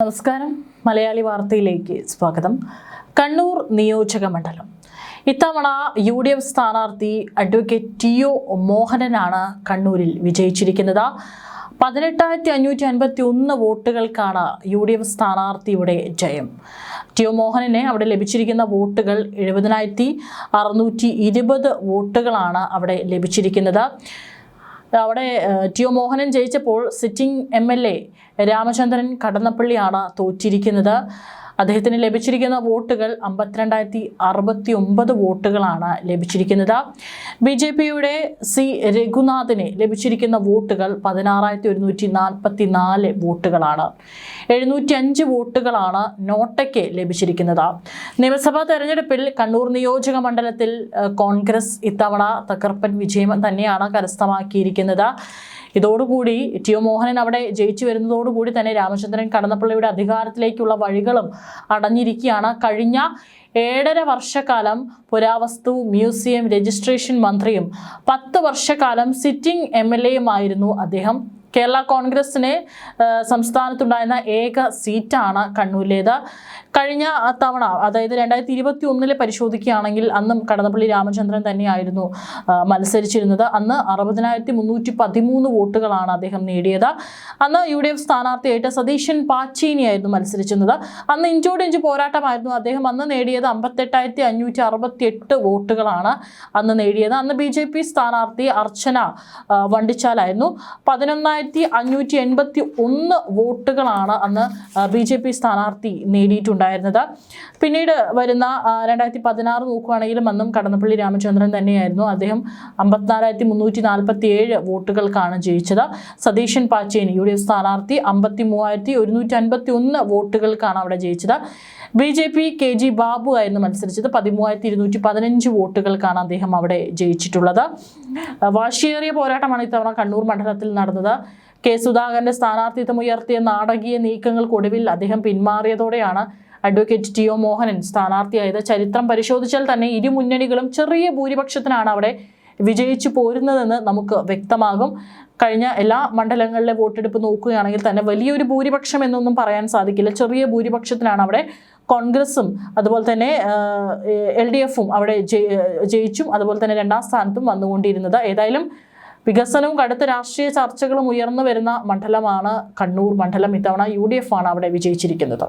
നമസ്കാരം. മലയാളി വാർത്തയിലേക്ക് സ്വാഗതം. കണ്ണൂർ നിയോജക മണ്ഡലം ഇത്തവണ UDF സ്ഥാനാർത്ഥി അഡ്വക്കേറ്റ് ടി.ഒ. മോഹനനാണ് കണ്ണൂരിൽ വിജയിച്ചിരിക്കുന്നത്. 18,551 വോട്ടുകൾക്കാണ് UDF സ്ഥാനാർത്ഥിയുടെ ജയം. ടി.ഒ. മോഹനനെ അവിടെ ലഭിച്ചിരിക്കുന്ന വോട്ടുകൾ 70,620 വോട്ടുകളാണ് അവിടെ ലഭിച്ചിരിക്കുന്നത്. അവിടെ ടി.ഒ. മോഹനൻ ജയിച്ചപ്പോൾ സിറ്റിംഗ് MLA രാമചന്ദ്രൻ കടന്നപ്പള്ളിയാണ് തോറ്റിരിക്കുന്നത്. അദ്ദേഹത്തിന് ലഭിച്ചിരിക്കുന്ന വോട്ടുകൾ 52,069 വോട്ടുകളാണ് ലഭിച്ചിരിക്കുന്നത്. BJPയുടെ സി രഘുനാഥിന് ലഭിച്ചിരിക്കുന്ന വോട്ടുകൾ 16,144 വോട്ടുകളാണ്. 705 വോട്ടുകളാണ് നോട്ടയ്ക്ക് ലഭിച്ചിരിക്കുന്നത്. നിയമസഭാ തെരഞ്ഞെടുപ്പിൽ കണ്ണൂർ നിയോജക മണ്ഡലത്തിൽ കോൺഗ്രസ് ഇത്തവണ തകർപ്പൻ വിജയം തന്നെയാണ് കരസ്ഥമാക്കിയിരിക്കുന്നത്. ഇതോടുകൂടി ടി.ഒ. മോഹനൻ അവിടെ ജയിച്ചു വരുന്നതോടുകൂടി തന്നെ രാമചന്ദ്രൻ കടന്നപ്പള്ളിയുടെ അധികാരത്തിലേക്കുള്ള വഴികളും അടഞ്ഞിരിക്കുകയാണ്. കഴിഞ്ഞ 7.5 വർഷക്കാലം പുരാവസ്തു മ്യൂസിയം രജിസ്ട്രേഷൻ മന്ത്രിയും 10 വർഷക്കാലം സിറ്റിംഗ് MLAയുമായിരുന്നു അദ്ദേഹം. കേരള കോൺഗ്രസിന് സംസ്ഥാനത്തുണ്ടായിരുന്ന ഏക സീറ്റാണ് കണ്ണൂരിലേത്. കഴിഞ്ഞ തവണ, അതായത് 2021 പരിശോധിക്കുകയാണെങ്കിൽ അന്നും കടന്നപ്പള്ളി രാമചന്ദ്രൻ തന്നെയായിരുന്നു മത്സരിച്ചിരുന്നത്. അന്ന് 60,313 വോട്ടുകളാണ് അദ്ദേഹം നേടിയത്. അന്ന് UDF സ്ഥാനാർത്ഥിയായിട്ട് സതീശൻ പാച്ചേനിയായിരുന്നു മത്സരിച്ചിരുന്നത്. അന്ന് ഇഞ്ചോടിഞ്ച് പോരാട്ടമായിരുന്നു. അദ്ദേഹം അന്ന് നേടിയത് 58,568 വോട്ടുകളാണ് അന്ന് നേടിയത്. അന്ന് BJP സ്ഥാനാർത്ഥി അർച്ചന വണ്ടിച്ചാലായിരുന്നു. 11,581 വോട്ടുകളാണ് അന്ന് BJP സ്ഥാനാർത്ഥി നേടിയിട്ടുണ്ടായിരുന്നത്. പിന്നീട് വരുന്ന 2016 നോക്കുകയാണെങ്കിലും അന്നും കടന്നപ്പള്ളി രാമചന്ദ്രൻ തന്നെയായിരുന്നു. അദ്ദേഹം 54,347 വോട്ടുകൾക്കാണ് ജയിച്ചത്. സതീശൻ പാച്ചേനി UDF സ്ഥാനാർത്ഥി 53,151 വോട്ടുകൾക്കാണ് അവിടെ ജയിച്ചത്. BJP KG ബാബു ആയിരുന്നു മത്സരിച്ചത്. 13,215 വോട്ടുകൾക്കാണ് അദ്ദേഹം അവിടെ ജയിച്ചിട്ടുള്ളത്. വാശിയേറിയ പോരാട്ടമാണ് ഇത്തവണ കണ്ണൂർ മണ്ഡലത്തിൽ നടന്നത്. കെ സുധാകരന്റെ സ്ഥാനാർത്ഥിത്വം ഉയർത്തിയ നാടകീയ നീക്കങ്ങൾക്കൊടുവിൽ അദ്ദേഹം പിന്മാറിയതോടെയാണ് അഡ്വക്കേറ്റ് ടി.ഒ. മോഹനൻ സ്ഥാനാർത്ഥിയായത്. ചരിത്രം പരിശോധിച്ചാൽ തന്നെ ഇരു മുന്നണികളും ചെറിയ ഭൂരിപക്ഷത്തിനാണ് അവിടെ വിജയിച്ചു പോരുന്നതെന്ന് നമുക്ക് വ്യക്തമാകും. കഴിഞ്ഞ എല്ലാ മണ്ഡലങ്ങളിലെ വോട്ടെടുപ്പ് നോക്കുകയാണെങ്കിൽ തന്നെ വലിയൊരു ഭൂരിപക്ഷം എന്നൊന്നും പറയാൻ സാധിക്കില്ല. ചെറിയ ഭൂരിപക്ഷത്തിനാണ് അവിടെ കോൺഗ്രസും അതുപോലെ തന്നെ LDFും അവിടെ ജയിച്ചും അതുപോലെ തന്നെ 2ാം സ്ഥാനത്തും വന്നുകൊണ്ടിരുന്നത്. ഏതായാലും വികസനവും കടുത്ത രാഷ്ട്രീയ ചർച്ചകളും ഉയർന്നു വരുന്ന മണ്ഡലമാണ് കണ്ണൂർ മണ്ഡലം. ഇത്തവണ UDF ആണ് അവിടെ വിജയിച്ചിരിക്കുന്നത്.